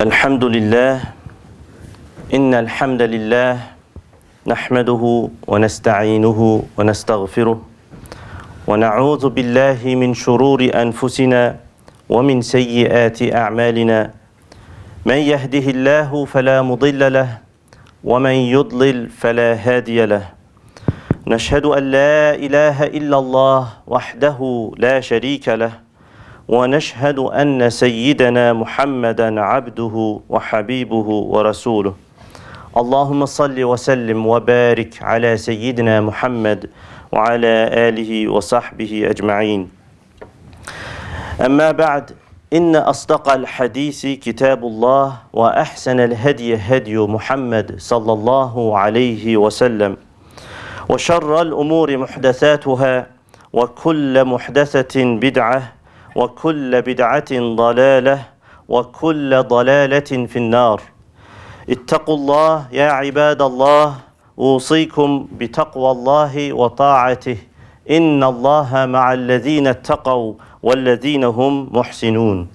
الحمد لله إن الحمد لله نحمده ونستعينه ونستغفره ونعوذ بالله من شرور أنفسنا ومن سيئات أعمالنا من يهده الله فلا مضل له ومن يضلل فلا هادي له نشهد أن لا إله إلا الله وحده لا شريك له ونشهد أن سيدنا محمدا عبده وحبيبه ورسوله اللهم صل وسلم وبارك على سيدنا محمد وعلى آله وصحبه أجمعين أما بعد إن أصدق الحديث كتاب الله وأحسن الهدي هدي محمد صلى الله عليه وسلم وشر الأمور محدثاتها وكل محدثة بدعة وكل بدعة ضلالة وكل ضلالة في النار اتقوا الله يا عباد الله أوصيكم بتقوى الله وطاعته إن الله مع الذين اتقوا والذين هم محسنون.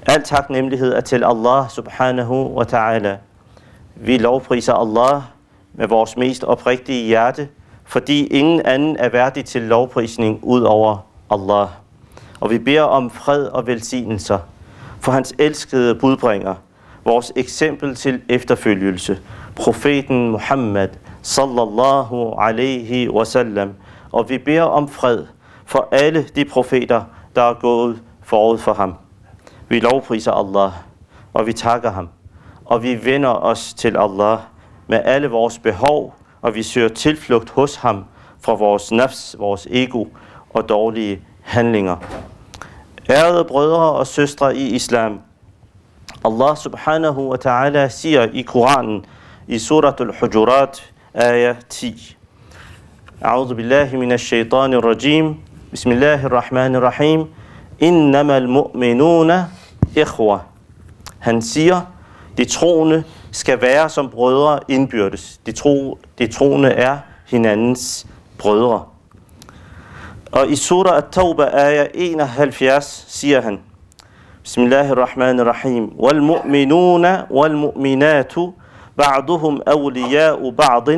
Al taknemmelighed er til Allah subhanahu wa ta'ala. Vi lovpriser Allah med vores mest oprigtige hjerte, fordi ingen anden er værdig til lovprisning ud over Allah. Og vi beder om fred og velsignelser for hans elskede budbringer, vores eksempel til efterfølgelse, profeten Muhammad sallallahu alaihi wasallam. Og vi beder om fred for alle de profeter, der er gået forud for ham. Vi lovpriser Allah, og vi takker ham, og vi vender os til Allah med alle vores behov, og vi søger tilflugt hos ham fra vores nafs, vores ego og dårlige handlinger. Ærede brødre og søstre i islam, Allah subhanahu wa ta'ala siger i Koranen i surat al-Hujurat, ayah 10. A'udhu billahi minash shaitanir rajim. Bismillahirrahmanirrahim. Innamal mu'minuna ikhwa. Han siger, de troende skal være som brødre indbyrdes. De troende er hinandens brødre. Og i surah at-Tawbah, ayah 71, siger han, Bismillahirrahmanirrahim, وَالْمُؤْمِنُونَ وَالْمُؤْمِنَاتُ بَعْضُهُمْ أَوْلِيَاءُ بَعْضٍ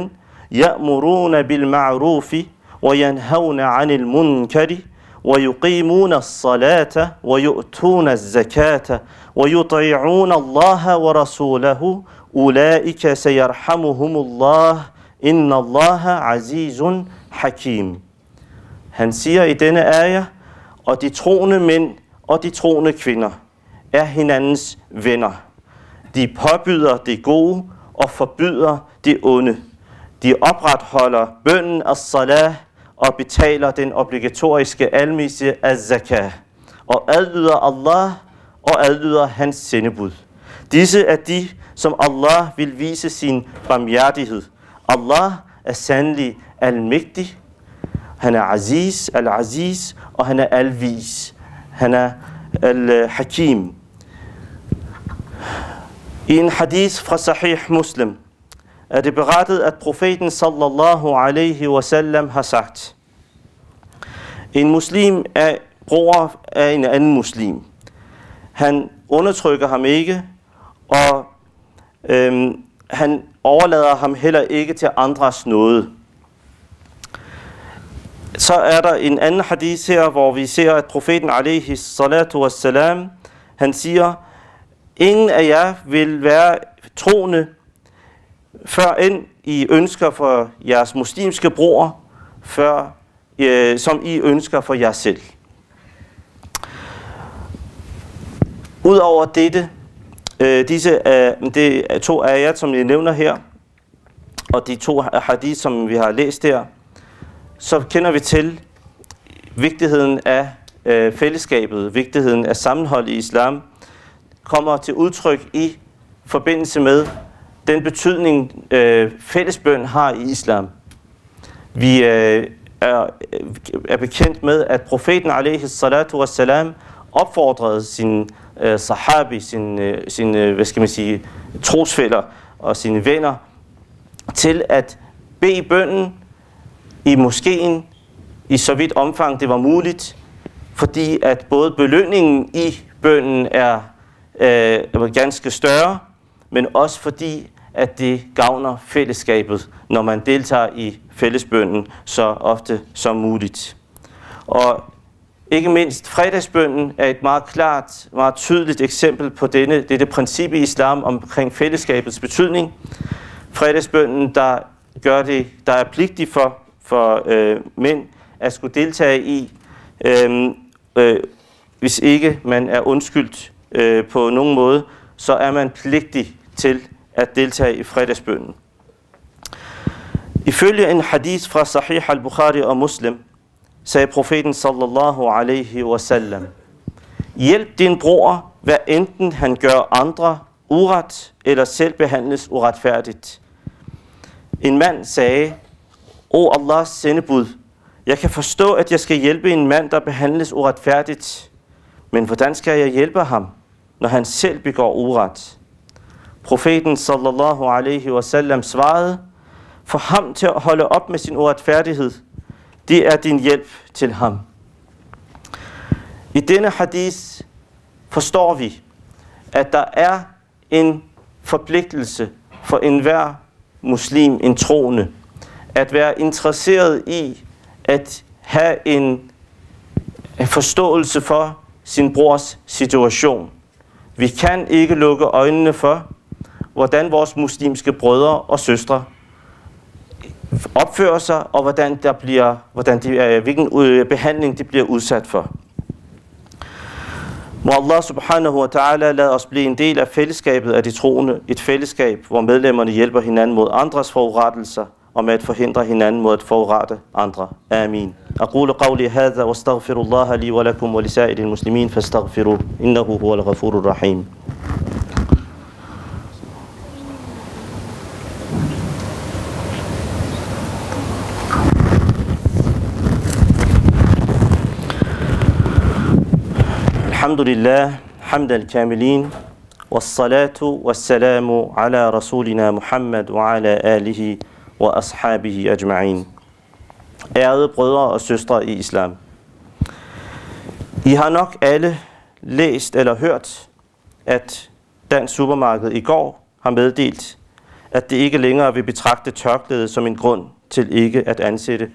يَأْمُرُونَ بِالْمَعْرُوفِ وَيَنْهَوْنَ عَنِ الْمُنْكَرِ وَيُقِيمُونَ الصَّلَاةَ وَيُؤْتُونَ الزَّكَاةَ وَيُطِيعُونَ اللَّهَ وَرَسُولَهُ أُولَئِكَ سَيَرْحَمُهُمُ اللَّهُ إِنَّ اللَّهَ عَزِيزٌ حَكِيمٌ. Han siger i denne ayah, og de troende mænd og de troende kvinder er hinandens venner. De påbyder det gode og forbyder det onde. De opretholder bønnen as-salah og betaler den obligatoriske almisse az-zakah og adlyder Allah og adlyder hans sendebud. Disse er de, som Allah vil vise sin barmhjertighed. Allah er sandelig almægtig. Han er Aziz, al-Aziz, og han er alvis. Han er al-Hakim. I en hadith fra Sahih Muslim er det berettet, at profeten sallallahu alaihi wasallam har sagt, en muslim er bror af en anden muslim. Han undertrykker ham ikke, og han overlader ham heller ikke til andres nåde. Så er der en anden hadith her, hvor vi ser, at profeten alaihi salatu wassalam, han siger, ingen af jer vil være troende, før end I ønsker for jeres muslimske bror, som I ønsker for jer selv. Udover dette, disse er to ayat, som jeg nævner her, og de to hadith, som vi har læst her, så kender vi til vigtigheden af fællesskabet, vigtigheden af sammenhold i islam, kommer til udtryk i forbindelse med den betydning, fællesbøn har i islam. Vi er bekendt med, at profeten alaihi salatu wassalam opfordrede sin sahabi, sine hvad skal man sige, trosfæller og sine venner til at bede bønnen i moskeen i så vidt omfang det var muligt, fordi at både belønningen i bønnen er ganske større, men også fordi, at det gavner fællesskabet, når man deltager i fællesbønnen så ofte som muligt. Og ikke mindst fredagsbønnen er et meget klart, meget tydeligt eksempel på dette princip i islam omkring fællesskabets betydning. Fredagsbønnen, der er pligtig for mænd at skulle deltage i, hvis ikke man er undskyldt på nogen måde, så er man pligtig til at deltage i fredagsbønnen. Ifølge en hadith fra Sahih al-Bukhari og Muslim, sagde profeten sallallahu alaihi wasallam: hjælp din bror, hvad enten han gør andre uret eller selv behandles uretfærdigt. En mand sagde: O Allahs sendebud, jeg kan forstå, at jeg skal hjælpe en mand, der behandles uretfærdigt, men hvordan skal jeg hjælpe ham, når han selv begår uret? Profeten sallallahu alaihi wasallam svarede: for ham til at holde op med sin uretfærdighed, det er din hjælp til ham. I denne hadith forstår vi, at der er en forpligtelse for enhver muslim, en troende, at være interesseret i at have en forståelse for sin brors situation. Vi kan ikke lukke øjnene for, hvordan vores muslimske brødre og søstre opfører sig, og hvilken behandling de bliver udsat for. Må Allah subhanahu wa ta'ala lade os blive en del af fællesskabet af de troende, et fællesskab, hvor medlemmerne hjælper hinanden mod andres forurettelser, og med at forhindre hinanden mod at forurette andre. Amin. أقول قولي هذا واستغفر الله لي ولكم ولسائر المسلمين فاستغفروه إنه هو الغفور الرحيم. الحمد لله حمد الكاملين والصلاة والسلام على رسولنا محمد وعلى آله وأصحابه أجمعين. Ærede brødre og søstre i islam. I har nok alle læst eller hørt, at Dansk Supermarked i går har meddelt, at det ikke længere vil betragte tørklædet som en grund til ikke at ansætte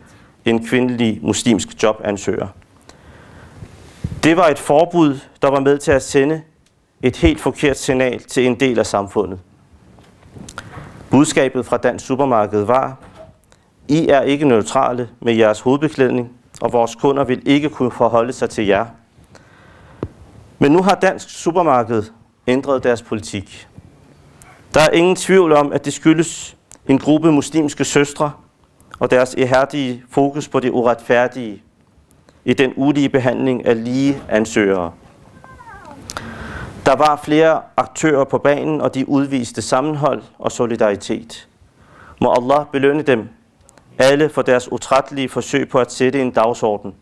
en kvindelig muslimsk jobansøger. Det var et forbud, der var med til at sende et helt forkert signal til en del af samfundet. Budskabet fra Dansk Supermarked var: I er ikke neutrale med jeres hovedbeklædning, og vores kunder vil ikke kunne forholde sig til jer. Men nu har Dansk Supermarked ændret deres politik. Der er ingen tvivl om, at det skyldes en gruppe muslimske søstre og deres ihærdige fokus på det uretfærdige i den ulige behandling af lige ansøgere. Der var flere aktører på banen, og de udviste sammenhold og solidaritet. Må Allah belønne dem alle for deres utrættelige forsøg på at sætte en dagsorden,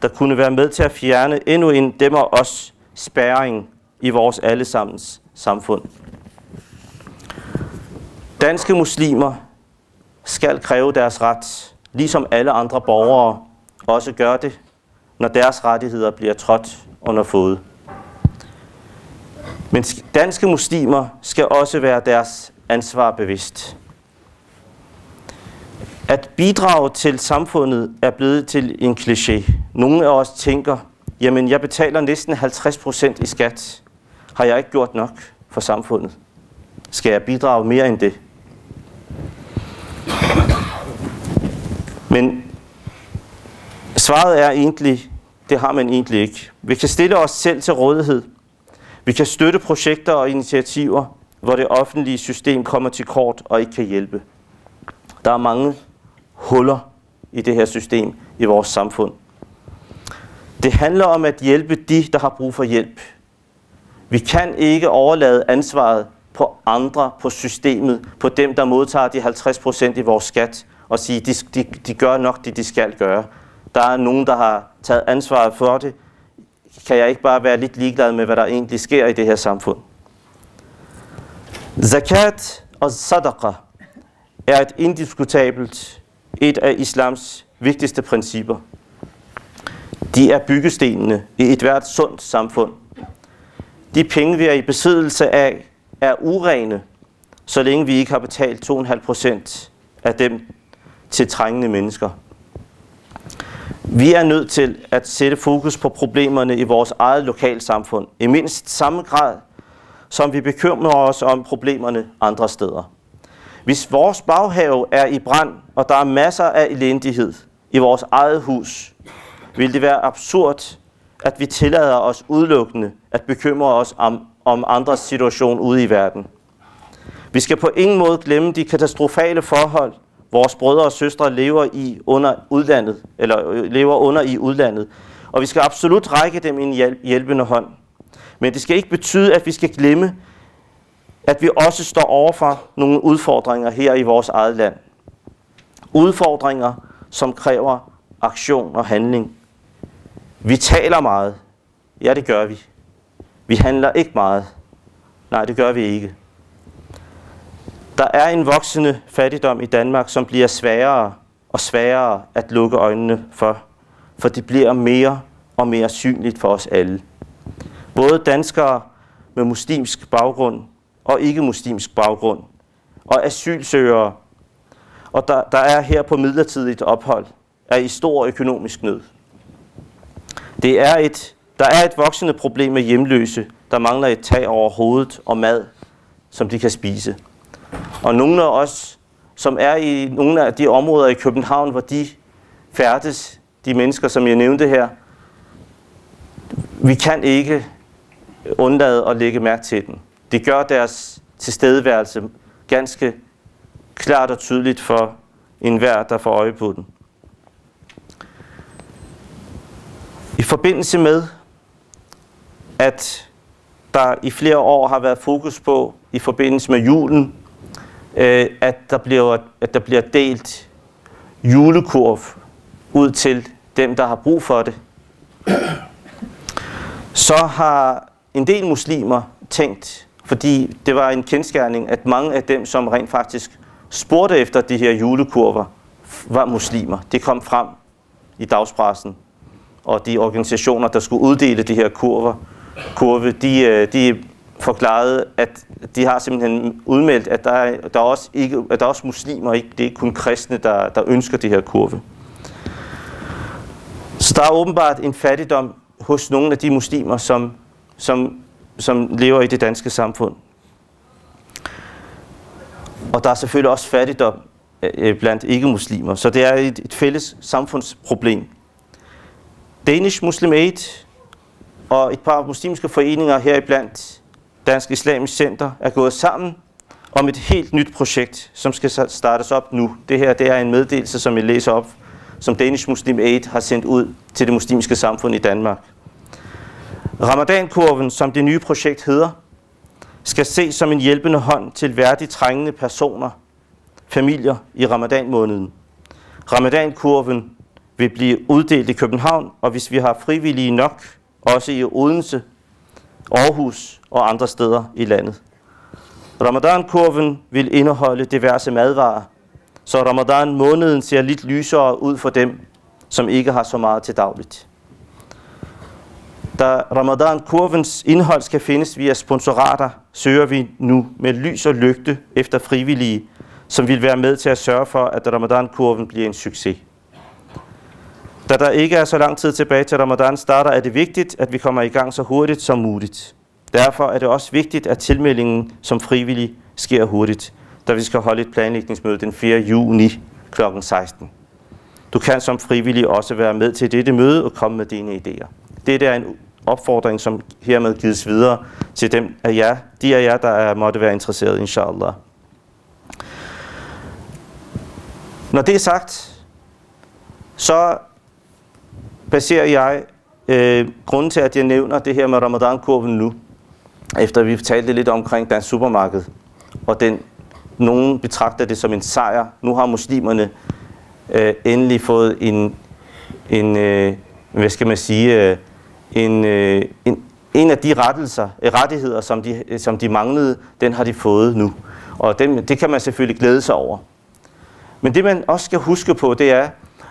der kunne være med til at fjerne endnu en dem og os spærring i vores allesammens samfund. Danske muslimer skal kræve deres ret, ligesom alle andre borgere også gør det, når deres rettigheder bliver trådt under fod. Men danske muslimer skal også være deres ansvar bevidst. At bidrage til samfundet er blevet til en kliché. Nogle af os tænker, jamen jeg betaler næsten 50% i skat. Har jeg ikke gjort nok for samfundet? Skal jeg bidrage mere end det? Men svaret er egentlig, det har man egentlig ikke. Vi kan stille os selv til rådighed. Vi kan støtte projekter og initiativer, hvor det offentlige system kommer til kort og ikke kan hjælpe. Der er mange huller i det her system i vores samfund. Det handler om at hjælpe de, der har brug for hjælp. Vi kan ikke overlade ansvaret på andre, på systemet, på dem, der modtager de 50% i vores skat, og sige, de gør nok det, de skal gøre. Der er nogen, der har taget ansvaret for det. Kan jeg ikke bare være lidt ligeglad med, hvad der egentlig sker i det her samfund? Zakat og sadaqa er et indiskutabelt, et af islams vigtigste principper. De er byggestenene i et hvert sundt samfund. de penge, vi er i besiddelse af, er urene, så længe vi ikke har betalt 2,5% af dem til trængende mennesker. Vi er nødt til at sætte fokus på problemerne i vores eget lokalsamfund, i mindst samme grad, som vi bekymrer os om problemerne andre steder. Hvis vores baghave er i brand, og der er masser af elendighed i vores eget hus, vil det være absurd, at vi tillader os udelukkende at bekymre os om andres situation ude i verden. Vi skal på ingen måde glemme de katastrofale forhold, vores brødre og søstre lever under i udlandet, og vi skal absolut række dem en hjælpende hånd. Men det skal ikke betyde, at vi skal glemme, at vi også står overfor nogle udfordringer her i vores eget land. Udfordringer, som kræver aktion og handling. Vi taler meget. Ja, det gør vi. Vi handler ikke meget. Nej, det gør vi ikke. Der er en voksende fattigdom i Danmark, som bliver sværere og sværere at lukke øjnene for det bliver mere og mere synligt for os alle. Både danskere med muslimsk baggrund og ikke-muslimsk baggrund, og asylsøgere, og der er her på midlertidigt ophold, er i stor økonomisk nød. Der er et voksende problem med hjemløse, der mangler et tag over hovedet og mad, som de kan spise. Og nogle af os, som er i nogle af de områder i København, hvor de færdes, de mennesker, som jeg nævnte her, vi kan ikke undlade at lægge mærke til dem. Det gør deres tilstedeværelse ganske klart og tydeligt for enhver, der får øje på den. I forbindelse med, at der i flere år har været fokus på, i forbindelse med julen, at der bliver delt julekurv ud til dem, der har brug for det, så har en del muslimer tænkt, fordi det var en kendsgerning, at mange af dem, som rent faktisk spurgte efter de her julekurver, var muslimer. Det kom frem i dagspressen, og de organisationer, der skulle uddele de her kurve, de forklarede, at de har simpelthen udmeldt, at der er også muslimer, det er ikke kun kristne, der ønsker de her kurve. Så der er åbenbart en fattigdom hos nogle af de muslimer, som lever i det danske samfund. Og der er selvfølgelig også fattigdom blandt ikke-muslimer, så det er et fælles samfundsproblem. Danish Muslim Aid og et par muslimske foreninger heriblandt Dansk Islamisk Center er gået sammen om et helt nyt projekt, som skal startes op nu. Det her er en meddelelse, som jeg læser op, som Danish Muslim Aid har sendt ud til det muslimske samfund i Danmark. Ramadankurven, som det nye projekt hedder, skal ses som en hjælpende hånd til værdigt trængende personer, familier i ramadanmåneden. Ramadankurven vil blive uddelt i København, og hvis vi har frivillige nok, også i Odense, Aarhus og andre steder i landet. Ramadankurven vil indeholde diverse madvarer, så Ramadan-måneden ser lidt lysere ud for dem, som ikke har så meget til dagligt. Da Ramadan-kurvens indhold skal findes via sponsorater, søger vi nu med lys og lygte efter frivillige, som vil være med til at sørge for, at Ramadan-kurven bliver en succes. Da der ikke er så lang tid tilbage til Ramadan starter, er det vigtigt, at vi kommer i gang så hurtigt som muligt. Derfor er det også vigtigt, at tilmeldingen som frivillig sker hurtigt, da vi skal holde et planlægningsmøde den 4. juni kl. 16. Du kan som frivillig også være med til dette møde og komme med dine idéer. Dette er en opfordring, som hermed gives videre til de af jer, der måtte være interesseret, inshallah. Når det er sagt, så baserer jeg grunden til, at jeg nævner det her med Ramadan-kurven nu, efter vi talte lidt omkring dansk supermarked, og nogen betragter det som en sejr. Nu har muslimerne endelig fået en af de rettigheder, som de manglede, den har de fået nu. Og det kan man selvfølgelig glæde sig over. Men det man også skal huske på, det er,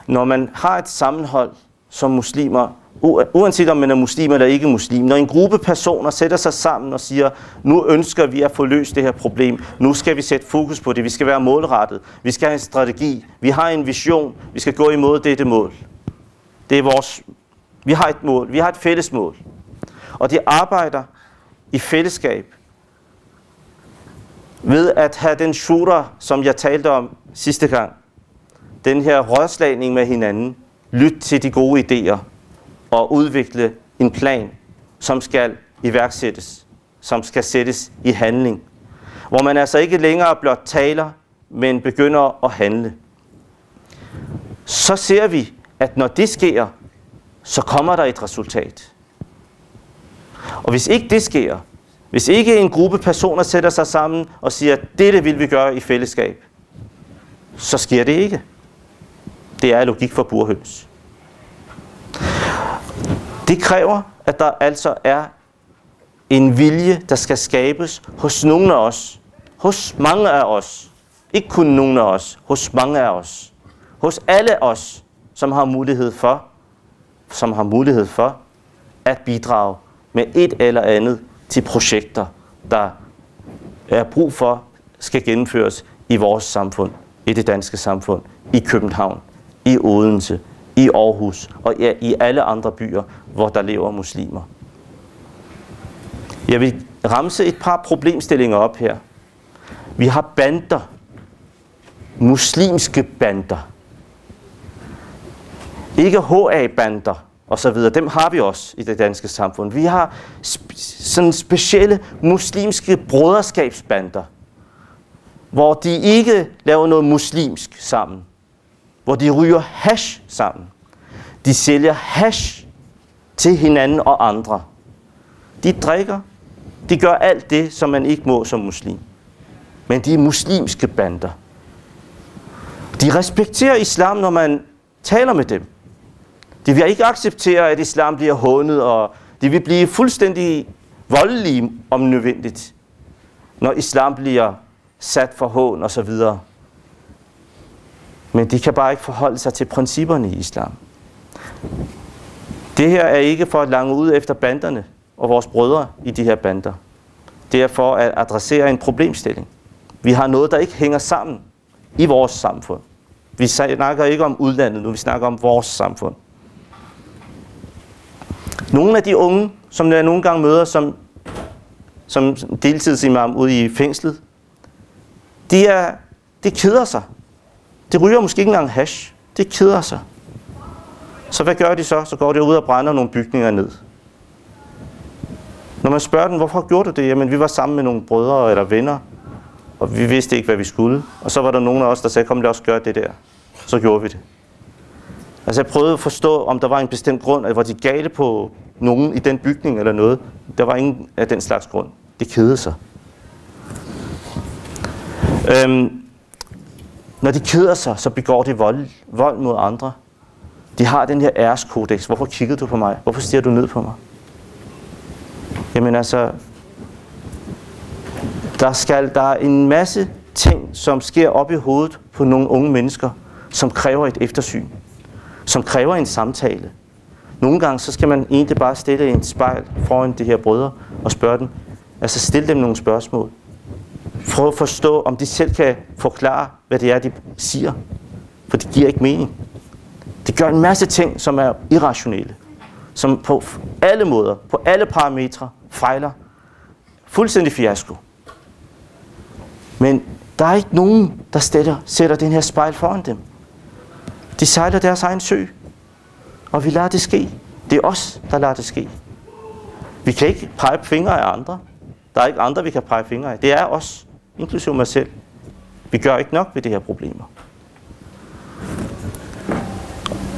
når man har et sammenhold som muslimer, uanset om man er muslim eller ikke muslim, når en gruppe personer sætter sig sammen og siger, nu ønsker vi at få løst det her problem, nu skal vi sætte fokus på det, vi skal være målrettet, vi skal have en strategi, vi har en vision, vi skal gå imod dette mål. Det er vores, vi har et mål, vi har et fælles mål. Og de arbejder i fællesskab ved at have den shura, som jeg talte om sidste gang, den her rådslagning med hinanden, lytte til de gode idéer og udvikle en plan, som skal iværksættes, som skal sættes i handling. Hvor man altså ikke længere blot taler, men begynder at handle. Så ser vi, at når det sker, så kommer der et resultat. Og hvis ikke det sker, hvis ikke en gruppe personer sætter sig sammen og siger, at dette vil vi gøre i fællesskab, så sker det ikke. Det er logik for burhøns. Det kræver, at der altså er en vilje, der skal skabes hos nogle af os. Hos mange af os. Ikke kun nogle af os. Hos mange af os. Hos alle os, som har mulighed for at bidrage med et eller andet til projekter, der er brug for, skal gennemføres i vores samfund, i det danske samfund, i København, i Odense, i Aarhus og i alle andre byer, hvor der lever muslimer. Jeg vil ramse et par problemstillinger op her. Vi har bander, muslimske bander, ikke HA-bander og så videre. Dem har vi også i det danske samfund. Vi har sådan specielle muslimske broderskabsbander, hvor de ikke laver noget muslimsk sammen, hvor de ryger hash sammen. De sælger hash til hinanden og andre. De drikker. De gør alt det, som man ikke må som muslim. Men de er muslimske bander. De respekterer islam, når man taler med dem. De vil ikke acceptere, at islam bliver hånet, og de vil blive fuldstændig voldelige om nødvendigt, når islam bliver sat for hån og så videre. Men de kan bare ikke forholde sig til principperne i islam. Det her er ikke for at lange ud efter banderne og vores brødre i de her bander. Det er for at adressere en problemstilling. Vi har noget, der ikke hænger sammen i vores samfund. Vi snakker ikke om udlandet nu, vi snakker om vores samfund. Nogle af de unge, som jeg nogle gange møder som deltidsimam ude i fængslet, de keder sig. De ryger måske ikke engang hash. De keder sig. Så hvad gør de så? Så går de ud og brænder nogle bygninger ned. Når man spørger dem, hvorfor gjorde du det? Jamen, vi var sammen med nogle brødre eller venner, og vi vidste ikke, hvad vi skulle. Og så var der nogen af os, der sagde, kom lad os gøre det der. Så gjorde vi det. Altså jeg prøvede at forstå, om der var en bestemt grund, at var de gale på nogen i den bygning eller noget. Der var ingen af den slags grund. Det kedede sig. Når de keder sig, så begår de vold mod andre. De har den her æreskodex. Hvorfor kiggede du på mig? Hvorfor stiger du ned på mig? Jamen altså, der er en masse ting, som sker op i hovedet på nogle unge mennesker, som kræver et eftersyn. Som kræver en samtale. Nogle gange så skal man egentlig bare stille en spejl foran de her brødre og spørge dem. Altså stille dem nogle spørgsmål. Prøv at forstå, om de selv kan forklare, hvad det er, de siger. For det giver ikke mening. Det gør en masse ting, som er irrationelle. Som på alle måder, på alle parametre, fejler. Fuldstændig fiasko. Men der er ikke nogen, der sætter den her spejl foran dem. De sejler deres egen sø. Og vi lader det ske. Det er os, der lader det ske. Vi kan ikke pege fingre af andre. Der er ikke andre, vi kan pege fingre af. Det er os, inklusive mig selv. Vi gør ikke nok ved de her problemer.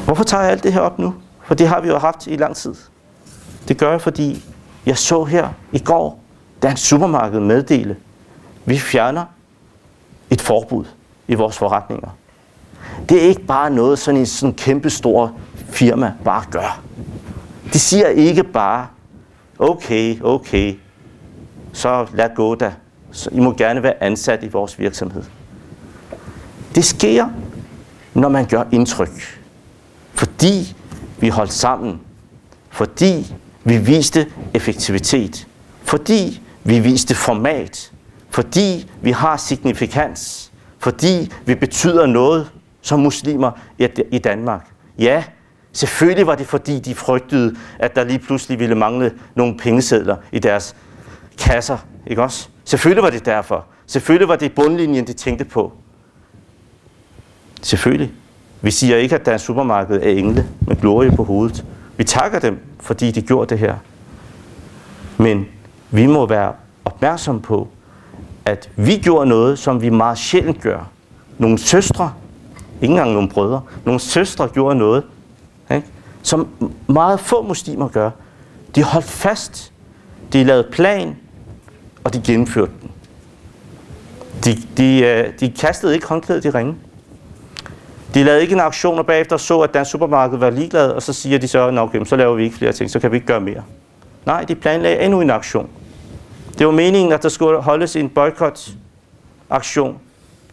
Hvorfor tager jeg alt det her op nu? For det har vi jo haft i lang tid. Det gør jeg, fordi jeg så her i går, da en supermarked meddele, vi fjerner et forbud i vores forretninger. Det er ikke bare noget, sådan en kæmpe stor firma bare gør. De siger ikke bare, okay, så lad gå da. Så I må gerne være ansat i vores virksomhed. Det sker, når man gør indtryk. Fordi vi holdt sammen. Fordi vi viste effektivitet. Fordi vi viste format. Fordi vi har signifikans. Fordi vi betyder noget som muslimer i Danmark. Ja, selvfølgelig var det fordi, de frygtede, at der lige pludselig ville mangle nogle pengesedler i deres kasser. Ikke også? Selvfølgelig var det derfor. Selvfølgelig var det bundlinjen, de tænkte på. Selvfølgelig. Vi siger ikke, at der er supermarked af engle med glorie på hovedet. Vi takker dem, fordi de gjorde det her. Men vi må være opmærksomme på, at vi gjorde noget, som vi meget sjældent gør. Nogle søstre, ikke engang nogle brødre, nogle søstre gjorde noget, ikke? Som meget få muslimer gør. De holdt fast, de lavede plan, og de gennemførte den. De kastede ikke håndklædet i ringen. De lavede ikke en aktion, og bagefter så, at dansk supermarked var ligeglad, og så siger de så, okay, så laver vi ikke flere ting, så kan vi ikke gøre mere. Nej, de planlagde endnu en aktion. Det var meningen, at der skulle holdes en boykot-aktion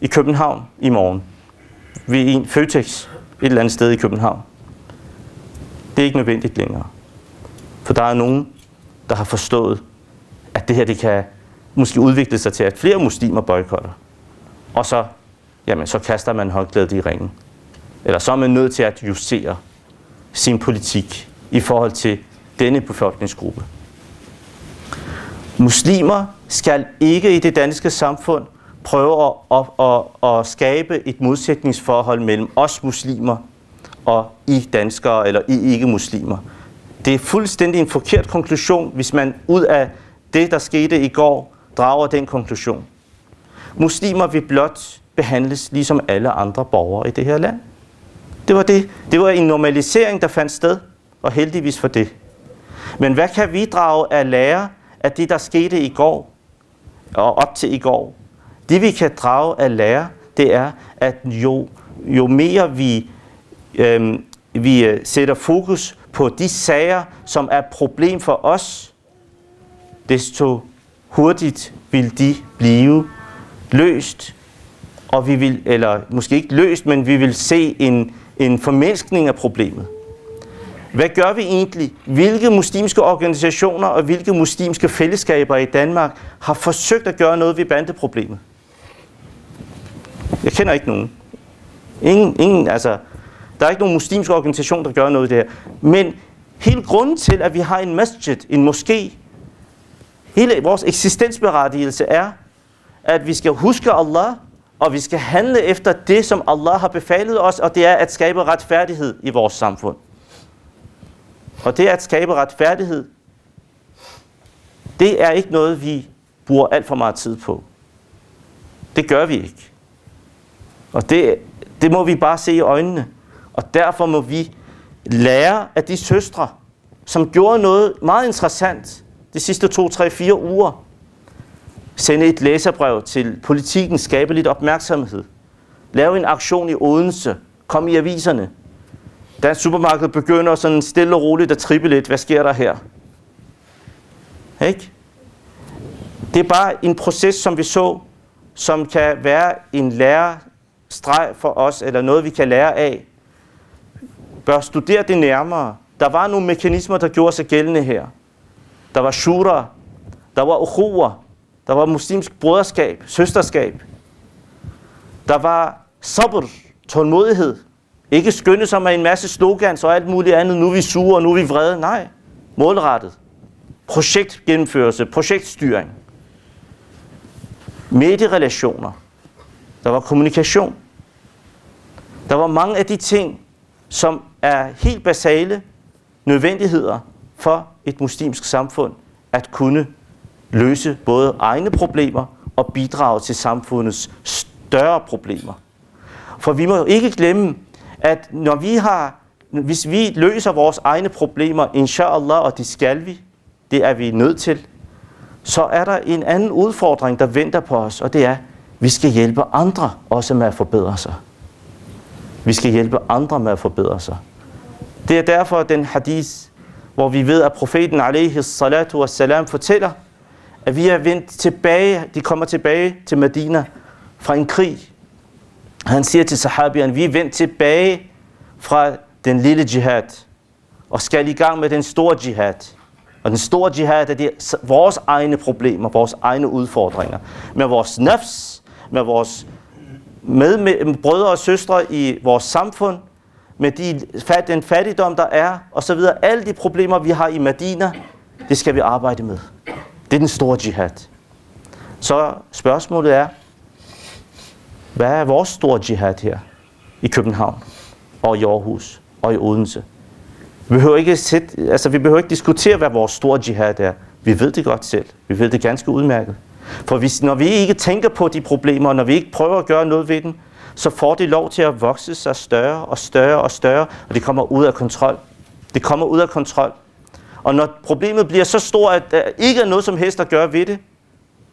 i København i morgen. Ved en Føtex et eller andet sted i København. Det er ikke nødvendigt længere. For der er nogen, der har forstået, at det her det kan måske udvikle sig til, at flere muslimer boykotter. Og så, jamen, så kaster man håndklædet i ringen. Eller så er man nødt til at justere sin politik i forhold til denne befolkningsgruppe. Muslimer skal ikke i det danske samfund prøve at skabe et modsætningsforhold mellem os muslimer og I danskere eller I ikke-muslimer. Det er fuldstændig en forkert konklusion, hvis man ud af det, der skete i går, drager den konklusion. Muslimer vil blot behandles ligesom alle andre borgere i det her land. Det var det. Det var en normalisering, der fandt sted, og heldigvis for det. Men hvad kan vi drage af lære af det, der skete i går og op til i går? Det vi kan drage af lære, det er, at jo mere vi sætter fokus på de sager, som er et problem for os, desto hurtigt vil de blive løst. Og vi vil, eller måske ikke løst, men vi vil se en formindskning af problemet. Hvad gør vi egentlig? Hvilke muslimske organisationer og hvilke muslimske fællesskaber i Danmark har forsøgt at gøre noget ved bandeproblemet? Jeg kender ikke nogen. Ingen, altså, der er ikke nogen muslimske organisation, der gør noget der. Men hele grunden til, at vi har en masjid, en moské, hele vores eksistensberettigelse er, at vi skal huske Allah, og vi skal handle efter det, som Allah har befalet os, og det er at skabe retfærdighed i vores samfund. Og det at skabe retfærdighed, det er ikke noget, vi bruger alt for meget tid på. Det gør vi ikke. Og det må vi bare se i øjnene. Og derfor må vi lære af de søstre, som gjorde noget meget interessant de sidste 2, 3, 4 uger. Sende et læserbrev til Politiken, skabe lidt opmærksomhed. Lave en aktion i Odense. Kom i aviserne. Dansk supermarked begynder sådan stille og roligt at trippe lidt. Hvad sker der her? Ikke? Det er bare en proces, som vi så, som kan være en lærestreg for os, eller noget, vi kan lære af. Bør studere det nærmere. Der var nogle mekanismer, der gjorde sig gældende her. Der var shura, der var ukhuwa, der var muslimsk broderskab, søsterskab. Der var sabr, tålmodighed. Ikke skynde sig med en masse slogans og alt muligt andet. Nu er vi sure, og nu er vi vrede. Nej, målrettet. Projektgennemførelse, projektstyring. Medierelationer. Der var kommunikation. Der var mange af de ting, som er helt basale nødvendigheder for et muslimsk samfund at kunne løse både egne problemer og bidrage til samfundets større problemer. For vi må jo ikke glemme, at hvis vi løser vores egne problemer, inshallah, og det skal vi, det er vi nødt til, så er der en anden udfordring, der venter på os, og det er, at vi skal hjælpe andre også med at forbedre sig. Vi skal hjælpe andre med at forbedre sig. Det er derfor den hadith, hvor vi ved, at profeten alaihi salatu wassalam fortæller, at vi er vendt tilbage, de kommer tilbage til Medina fra en krig. Han siger til sahabierne, vi er vendt tilbage fra den lille jihad, og skal i gang med den store jihad. Og den store jihad er vores egne problemer, vores egne udfordringer. Med vores nafs, med vores med brødre og søstre i vores samfund, med den fattigdom, der er, og så videre. Alle de problemer, vi har i Medina, det skal vi arbejde med. Det er den store jihad. Så spørgsmålet er, hvad er vores store jihad her i København, og i Aarhus, og i Odense? Vi behøver ikke diskutere, hvad vores store jihad er. Vi ved det godt selv. Vi ved det ganske udmærket. For når vi ikke tænker på de problemer, og når vi ikke prøver at gøre noget ved dem, så får de lov til at vokse sig større og større og større, og det kommer ud af kontrol. Det kommer ud af kontrol. Og når problemet bliver så stort, at der ikke er noget som helst at gøre ved det,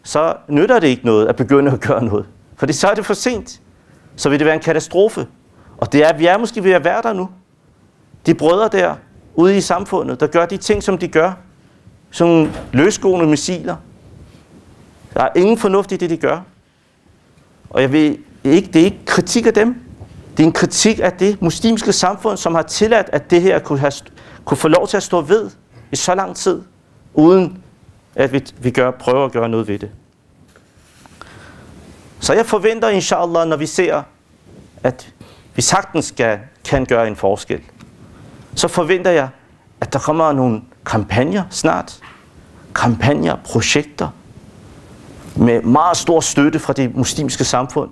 så nytter det ikke noget at begynde at gøre noget. For så er det for sent. Så vil det være en katastrofe. Og vi er måske ved at være der nu. De brødre der, ude i samfundet, der gør de ting, som de gør. Sådan løsgående missiler. Der er ingen fornuft i det, de gør. Og det er ikke kritik af dem. Det er en kritik af det muslimske samfund, som har tilladt, at det her kunne få lov til at stå ved i så lang tid, uden at vi prøver at gøre noget ved det. Så jeg forventer, inshallah, når vi ser, at vi sagtens kan gøre en forskel, så forventer jeg, at der kommer nogle kampagner snart. Kampagner, projekter, med meget stor støtte fra det muslimske samfund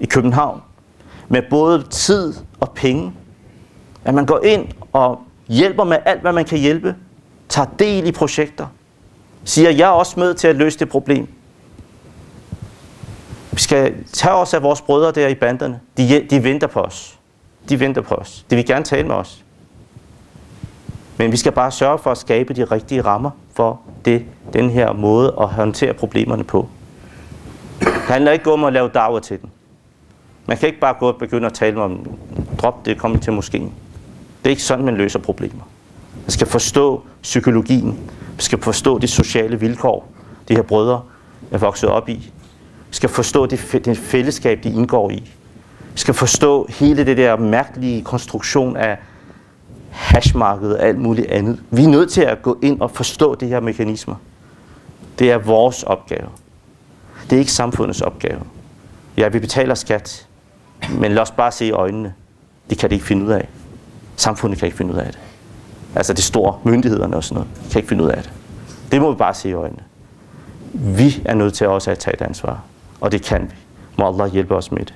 i København, med både tid og penge. At man går ind og hjælper med alt, hvad man kan hjælpe, tager del i projekter, siger, jeg er også med til at løse det problem. Vi skal tage os af vores brødre der i banderne. De venter på os. De venter på os. De vil gerne tale med os. Men vi skal bare sørge for at skabe de rigtige rammer for den her måde at håndtere problemerne på. Det handler ikke om at lave da'wah til den. Man kan ikke bare gå og begynde at tale om, drop det, kom til moskeen. Det er ikke sådan, man løser problemer. Man skal forstå psykologien. Man skal forstå de sociale vilkår, de her brødre er vokset op i. Man skal forstå det fællesskab, de indgår i. Man skal forstå hele det der mærkelige konstruktion af hashmarkedet og alt muligt andet. Vi er nødt til at gå ind og forstå de her mekanismer. Det er vores opgave. Det er ikke samfundets opgave. Ja, vi betaler skat, men lad os bare se i øjnene. Det kan de ikke finde ud af. Samfundet kan ikke finde ud af det. Altså det store myndighederne og sådan noget. De kan ikke finde ud af det. Det må vi bare se i øjnene. Vi er nødt til også at tage et ansvar. Og det kan vi. Må Allah hjælpe os med det.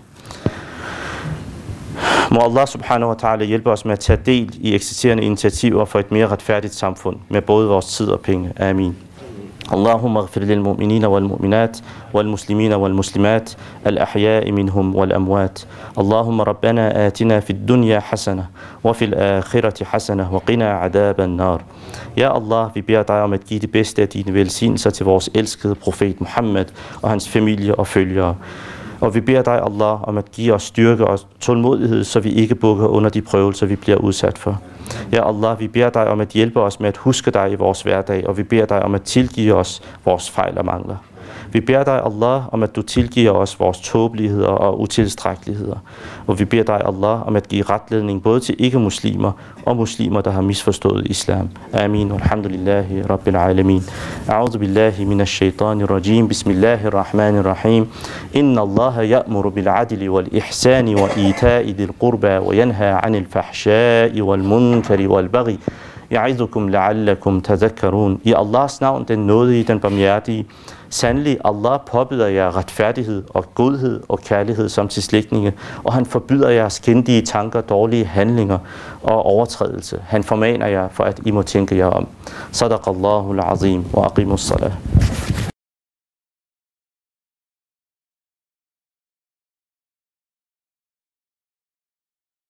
Må Allah subhanahu wa ta'ala hjælpe os med at tage del i eksisterende initiativer for et mere retfærdigt samfund med både vores tid og penge. Amin. اللهم اغفر للمؤمنين والمؤمنات والمسلمين والمسلمات الأحياء منهم والأموات اللهم ربنا آتنا في الدنيا حسنة وفي الآخرة حسنة وقنا عذاب النار. Ja Allah, vi beder dig om at give det bedste af dine velsignelser til vores elskede profet Muhammed og hans familie og følgere. Og vi beder dig, Allah, om at give os styrke og tålmodighed, så vi ikke bukker under de prøvelser, vi bliver udsat for. Ja Allah, vi beder dig om at hjælpe os med at huske dig i vores hverdag, og vi beder dig om at tilgive os vores fejl og mangler. Vi beder dig, Allah, om at du tilgiver os vores tåbeligheder og utilstrækkeligheder. Og vi beder dig, Allah, om at give retledning både til ikke-muslimer og muslimer, der har misforstået islam. Amin. Alhamdulillahi Rabbil Alamin. A'udhu billahi minash shaitanir rajim. Bismillahir rahmanir rahim. Inna Allaha ya'muru bil adli wal ihsani wa ita'i dhil qurba wa yanha 'anil fahsha'i wal munkari wal baghi. Ya'idukum la'allakum tadhakkarun. I Allahs navn, den nådige, den barmhjertige. Sandelig, Allah påbyder jer retfærdighed og godhed og kærlighed som til slægtninge, og han forbyder jer skændige tanker, dårlige handlinger og overtrædelse. Han formaner jer for, at I må tænke jer om. Sadaqallahu al-azim wa aqimus salah.